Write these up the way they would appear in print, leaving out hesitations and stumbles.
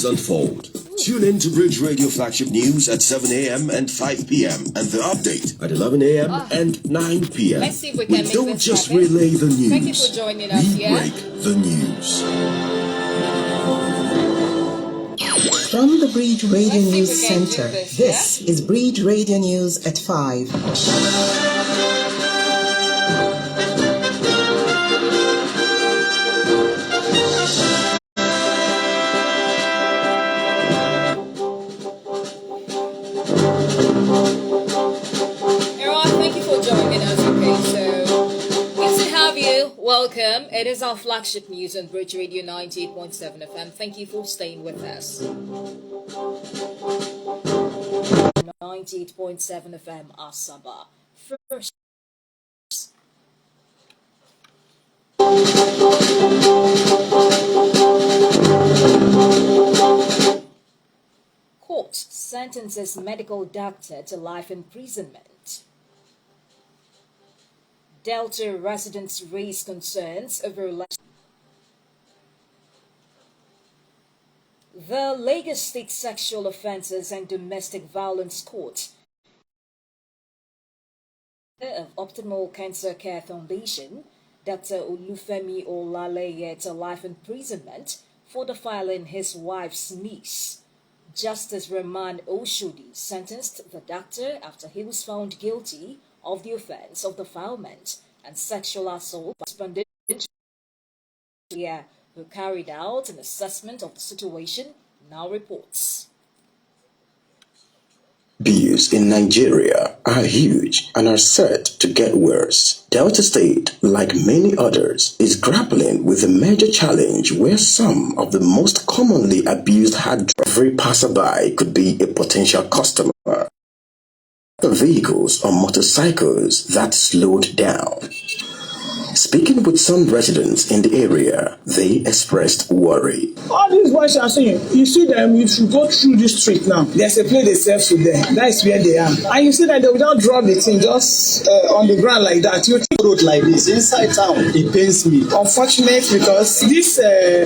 unfold. Tune in to Bridge Radio Flagship News at 7 a.m. and 5 p.m. and the update at 11 a.m. and 9 p.m. Let's see if we can make don't this just happen. relay the news. Thank you for joining us. We break the news. From the Bridge Radio News Center, this is Bridge Radio News at 5. Welcome. It is our flagship news on Bridge Radio 98.7 FM. Thank you for staying with us. 98.7 FM Asaba. First. Court sentences medical doctor to life imprisonment. Delta residents raise concerns over the Lagos State Sexual Offences and Domestic Violence Court of Optimal Cancer Care Foundation, Dr. Olufemi Olaleye, to life imprisonment for defiling his wife's niece. Justice Rahman Oshodi sentenced the doctor after he was found guilty of the offense of defilement and sexual assault by who carried out an assessment of the situation, now reports. Abuse in Nigeria are huge and are set to get worse. Delta State, like many others, is grappling with a major challenge where some of the most commonly abused every passerby could be a potential customer. The vehicles or motorcycles that slowed down. Speaking with some residents in the area, they expressed worry. All these boys are saying, you see them, if you go through this street now, there's a place they sell food there. That's where they are. And you see that they will not drop the thing just on the ground like that. You road like this inside town, it pains me. Unfortunate because these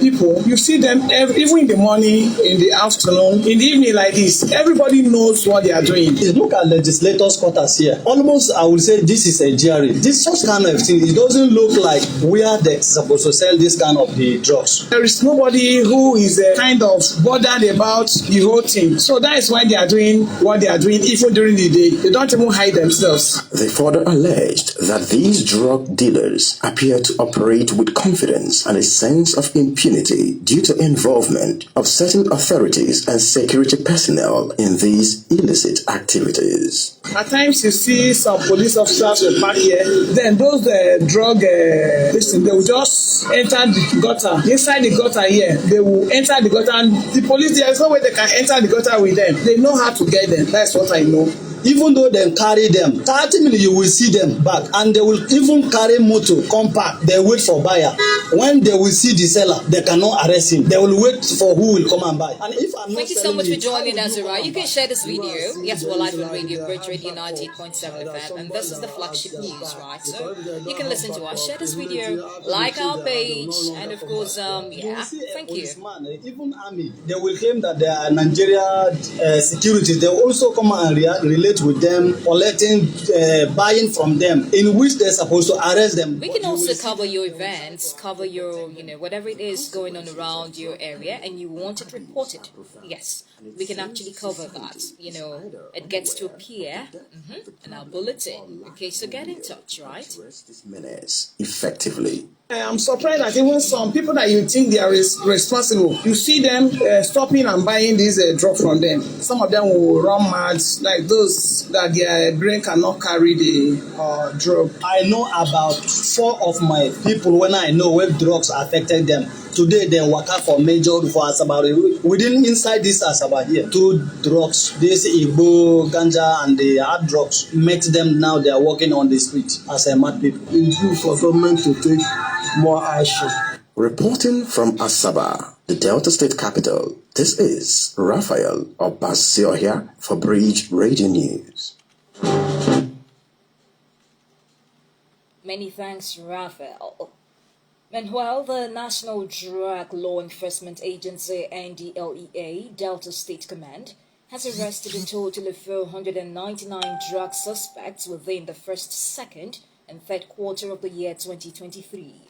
people, you see them even in the morning, in the afternoon, in the evening like this. Everybody knows what they are doing. Look at legislators' quarters here. Almost, I would say this is a GRA. This such kind of thing, it doesn't look like where they're supposed to sell this kind of the drugs. There is nobody who is kind of bothered about the whole thing. So that is why they are doing what they are doing even during the day. They don't even hide themselves. They further alleged that these drug dealers appear to operate with confidence and a sense of impunity due to involvement of certain authorities and security personnel in these illicit activities. At times you see some police officers will park here, then those drug they will just enter the gutter. Inside the gutter here, they will enter the gutter, and the police, there is no way they can enter the gutter with them. They know how to get them. That's what I know. Even though they carry them, 30 minutes you will see them back, and they will even carry motor, come back. They wait for buyer. When they will see the seller, they cannot arrest him. They will wait for who will come and buy. And if I'm Thank you so much for joining us, Zara. You can share this video. Yes, we're live on Radio Bridge Radio 98.7 FM, and this is the flagship news, right? So you can listen to us, share this video, like our page, and of course, yeah, thank you. Even army, they will claim that they are Nigeria security. They will also come and relate with them, collecting, buying from them, in which they're supposed to arrest them. We can also cover your events, cover your, whatever it is going on around your area, and you want it reported. Yes, we can actually cover that. It gets to appear in our bulletin. Okay, so get in touch, right? Effectively. I'm surprised that even some people that you think they are responsible, you see them stopping and buying these drugs from them. Some of them will run mad, like those that their brain cannot carry the drug. I know about 4 of my people when I know where drugs affected them. Today they work out for major for Asaba. Within inside this Asaba here, 2 drugs, this Igbo, ganja, and the hard drugs makes them now they are walking on the street as a mad people. It's due for government to take more action. Reporting from Asaba, the Delta State capital, this is Raphael Obasiohia for Bridge Radio News. Many thanks, Raphael. Meanwhile, the National Drug Law Enforcement Agency NDLEA Delta State Command has arrested a total of 499 drug suspects within the first, second, and third quarter of the year 2023.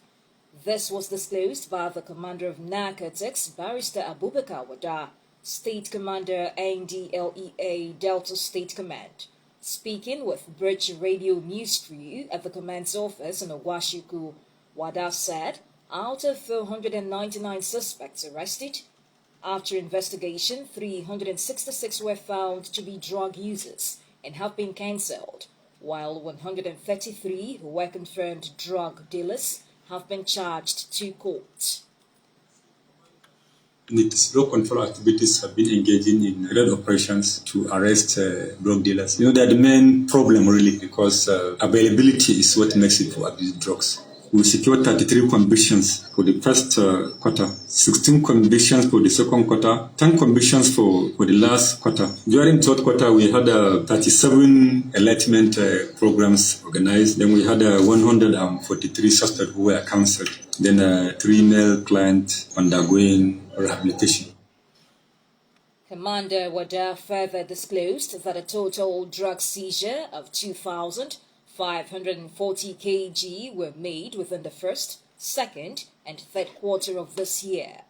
This was disclosed by the Commander of Narcotics, Barrister Abubakar Wada, State Commander NDLEA Delta State Command. Speaking with Bridge Radio News Crew at the command's office in Owashiku, Wada said, out of 499 suspects arrested, after investigation, 366 were found to be drug users and have been cancelled, while 133 who were confirmed drug dealers have been charged to court. Its drug control activities have been engaging in red operations to arrest drug dealers. They're the main problem really because availability is what makes people abuse drugs. We secured 33 convictions for the first quarter, 16 convictions for the second quarter, 10 convictions for the last quarter. During third quarter, we had 37 enlightenment programs organized. Then we had 143 suspects who were cancelled. Then 3 male clients undergoing rehabilitation. Commander Wada further disclosed that a total drug seizure of 2,540 kg were made within the first, second, and third quarter of this year.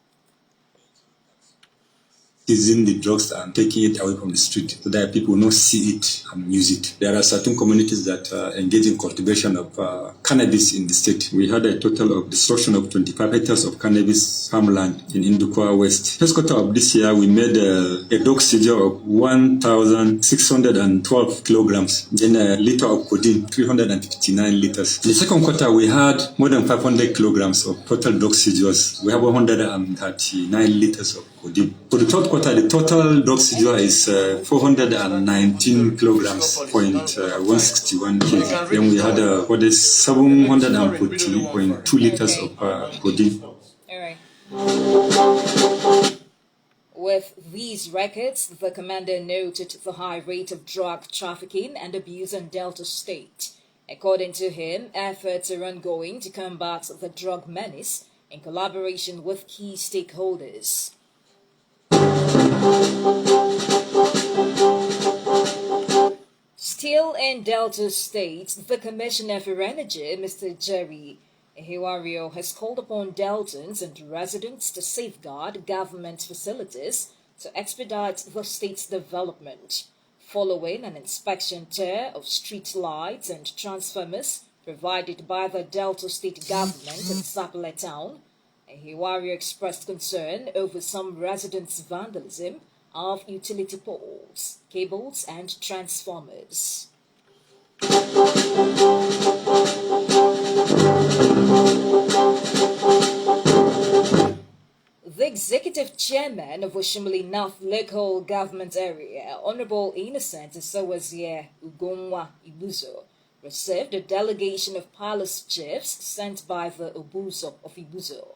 Seizing the drugs and taking it away from the street so that people will not see it and use it. There are certain communities that engage in cultivation of cannabis in the state. We had a total of destruction of 25 hectares of cannabis farmland in Indukwa West. First quarter of this year, we made a drug seizure of 1,612 kilograms, then a liter of codeine, 359 liters. In the second quarter, we had more than 500 kilograms of total drug seizures. We have 139 liters of codeine. For the third quarter, the total drug seizure is 419 kilograms, 161 kg. Then we had 740.2 liters of codeine. All right. With these records, the commander noted the high rate of drug trafficking and abuse in Delta State. According to him, efforts are ongoing to combat the drug menace in collaboration with key stakeholders. Still in Delta State, the Commissioner for Energy, Mr. Jerry Ehiwario, has called upon Deltans and residents to safeguard government facilities to expedite the state's development, following an inspection tour of street lights and transformers provided by the Delta State government in Sapele Town. Ehiwario expressed concern over some residents' vandalism of utility poles, cables, and transformers. The executive chairman of Oshimili North Local Government Area, Honorable Innocent Isawazie Ugomwa Ibuzo, received a delegation of palace chiefs sent by the Obuzo of Ibuzo.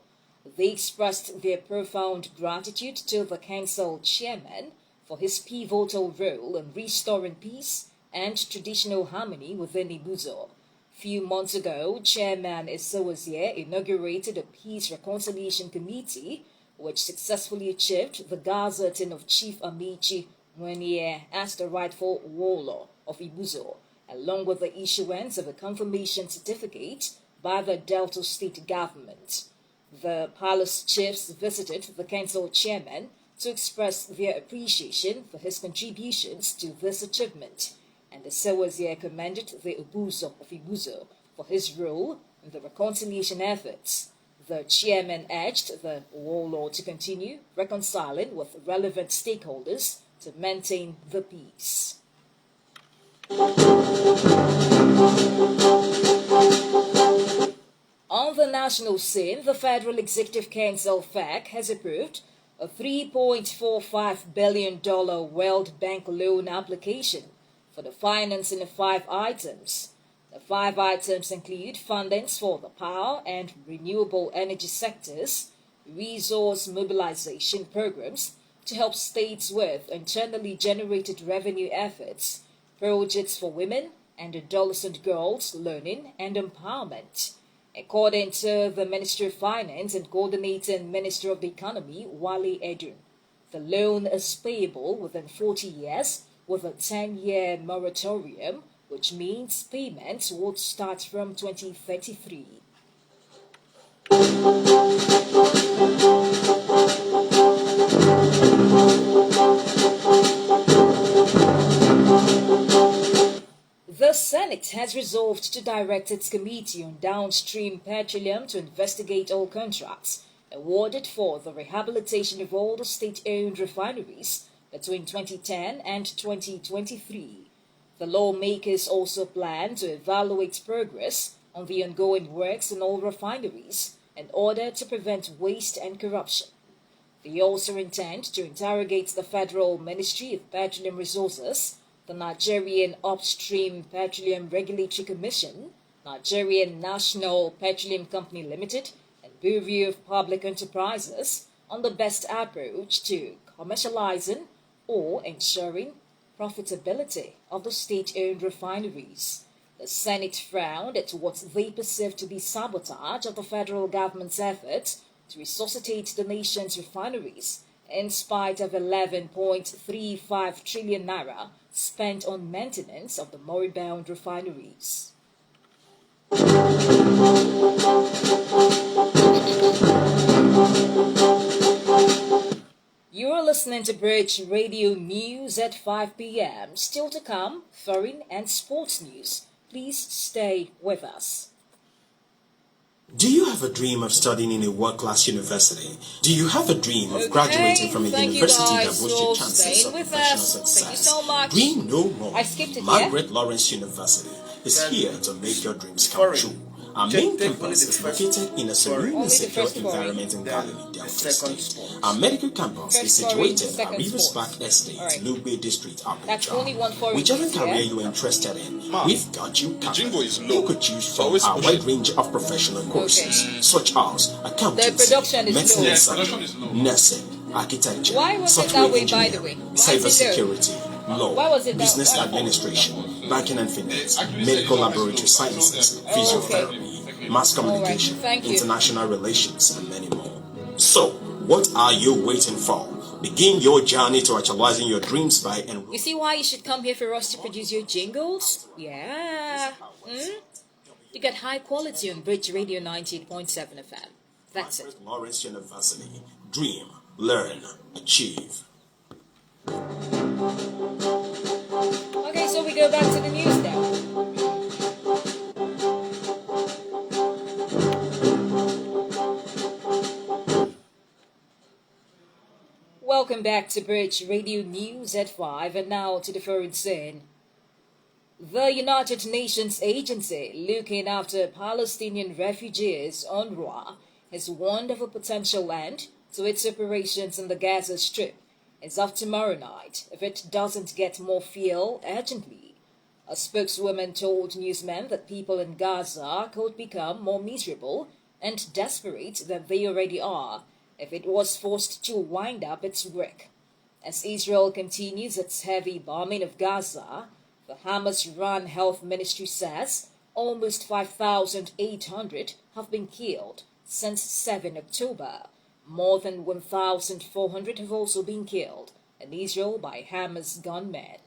They expressed their profound gratitude to the council chairman for his pivotal role in restoring peace and traditional harmony within Ibuzo. Few months ago, Chairman Isawazie inaugurated a Peace Reconciliation Committee which successfully achieved the gazetting of Chief Amici Mwenie as the rightful warlord of Ibuzo, along with the issuance of a confirmation certificate by the Delta State government. The palace chiefs visited the council chairman to express their appreciation for his contributions to this achievement, and the Isawazie commended the Obuzo of Ibuzo for his role in the reconciliation efforts. The chairman urged the warlord to continue reconciling with relevant stakeholders to maintain the peace. On the national scene, the Federal Executive Council FEC has approved a $3.45 billion World Bank loan application for the financing of 5 items. The 5 items include fundings for the power and renewable energy sectors, resource mobilization programs to help states with internally generated revenue efforts, projects for women and adolescent girls learning and empowerment, According to the Ministry of Finance and Coordinating Minister of the Economy, Wale Edun, the loan is payable within 40 years with a 10-year moratorium, which means payments would start from 2033. The Senate has resolved to direct its Committee on Downstream Petroleum to investigate all contracts awarded for the rehabilitation of all the state-owned refineries between 2010 and 2023. The lawmakers also plan to evaluate progress on the ongoing works in all refineries in order to prevent waste and corruption. They also intend to interrogate the Federal Ministry of Petroleum Resources, the Nigerian Upstream Petroleum Regulatory Commission, Nigerian National Petroleum Company Limited, and Bureau of Public Enterprises on the best approach to commercializing or ensuring profitability of the state-owned refineries. The Senate frowned at what they perceive to be sabotage of the federal government's efforts to resuscitate the nation's refineries in spite of 11.35 trillion naira spent on maintenance of the moribund refineries. You're listening to Bridge Radio News at 5 p.m. Still to come, foreign and sports news. Please stay with us. Do you have a dream of studying in a world-class university? Do you have a dream of graduating from a university that boosts your chances of professional success? Thank you so much. Dream no more. I skipped it, Margaret Lawrence University is here to make your dreams come true. Our main campus is located in a serene and secure environment in Galilee, Delta State. Our medical campus is situated at Rivers Park Estate, Lugbe District, Abuja. Whichever career you are interested in, we've got you covered. You could choose from our wide range of professional courses, such as accountancy, medicine and surgery, nursing, architecture, software engineering, cybersecurity, law, business administration, banking and finance, medical laboratory sciences, physiotherapy, mass communication, international relations, and many more. So, what are you waiting for? Begin your journey to actualizing your dreams by enrolling. You see why you should come here for us to produce your jingles? Yeah. You get high quality on Bridge Radio 98.7 FM. That's it. Lawrence University. Dream, learn, achieve. Okay, so we go back to the news now. Welcome back to Bridge Radio News at 5, and now to the foreign scene. The United Nations agency looking after Palestinian refugees, UNRWA, has warned of a potential end to its operations in the Gaza Strip as of tomorrow night if it doesn't get more fuel urgently. A spokeswoman told newsmen that people in Gaza could become more miserable and desperate than they already are if it was forced to wind up its work. As Israel continues its heavy bombing of Gaza, the Hamas-run health ministry says almost 5,800 have been killed since 7 October. More than 1,400 have also been killed in Israel by Hamas gunmen.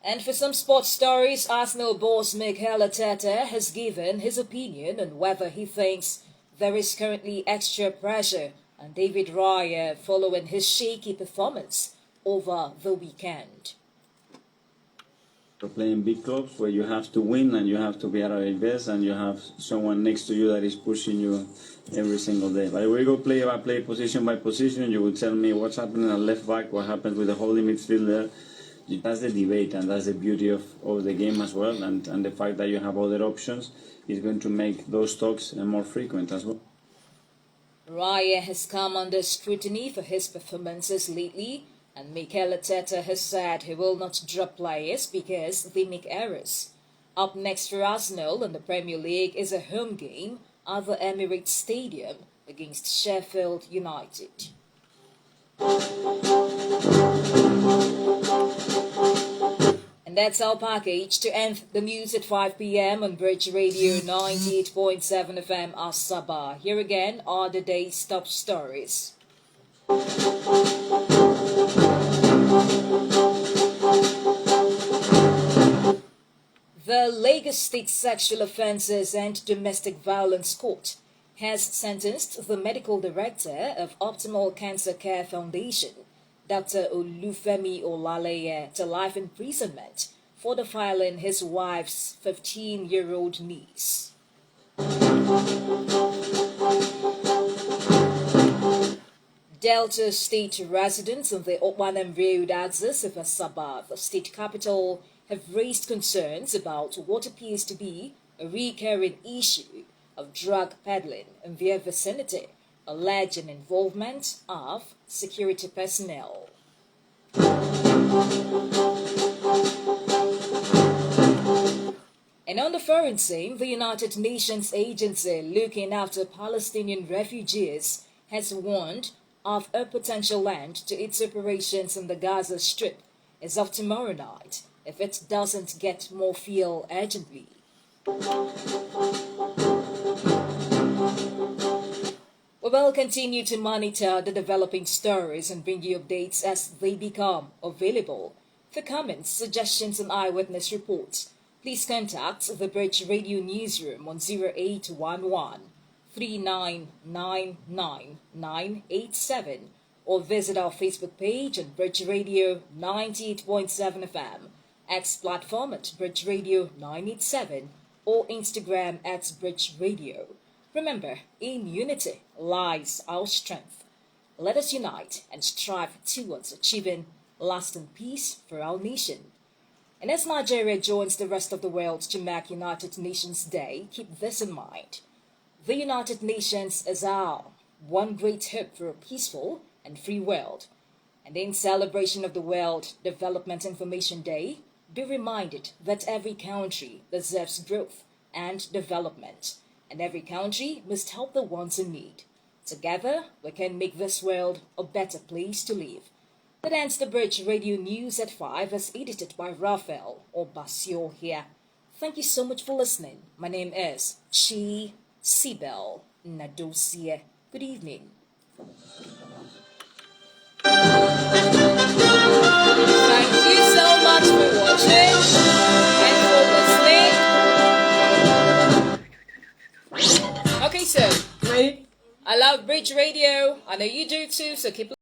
And for some sports stories, Arsenal boss Mikel Arteta has given his opinion on whether he thinks there is currently extra pressure on David Raya following his shaky performance over the weekend. You're playing big clubs where you have to win and you have to be at your best and you have someone next to you that is pushing you every single day. But if we go play by play, position by position, you will tell me what's happening at left back, what happens with the holding midfielder. That's the debate and that's the beauty of the game as well. And the fact that you have other options is going to make those talks more frequent as well. Raya has come under scrutiny for his performances lately, and Mikel Arteta has said he will not drop players because they make errors. Up next for Arsenal in the Premier League is a home game at the Emirates Stadium against Sheffield United. And that's our package to end the news at 5 p.m. on Bridge Radio 98.7 FM Asaba. Here again are the day's top stories. The Lagos State Sexual Offences and Domestic Violence Court has sentenced the medical director of Optimal Cancer Care Foundation, Dr. Olufemi Olaleye, to life imprisonment for defiling his wife's 15-year-old niece. Delta State residents on the Okwanem Road axis of Asaba, the state capital, have raised concerns about what appears to be a recurring issue of drug peddling in their vicinity, alleging involvement of security personnel. And on the foreign scene, the United Nations agency looking after Palestinian refugees has warned of a potential end to its operations in the Gaza Strip as of tomorrow night if it doesn't get more fuel urgently. We will continue to monitor the developing stories and bring you updates as they become available. For comments, suggestions, and eyewitness reports, please contact the Bridge Radio Newsroom on 0811 3999 987 or visit our Facebook page on Bridge Radio 98.7 FM, X platform at Bridge Radio 987, or Instagram at Bridge Radio. Remember, in unity lies our strength. Let us unite and strive towards achieving lasting peace for our nation. And as Nigeria joins the rest of the world to mark United Nations Day, keep this in mind. The United Nations is our one great hope for a peaceful and free world. And in celebration of the World Development Information Day, be reminded that every country deserves growth and development, and every country must help the ones in need. Together, we can make this world a better place to live. That ends the Bridge Radio News at 5 as edited by Raphael Obasio here. Thank you so much for listening. My name is Chi Sibel Nadosie. Good evening. Thank you so much for watching and for listening. Okay, so I love Bridge Radio. I know you do too, so keep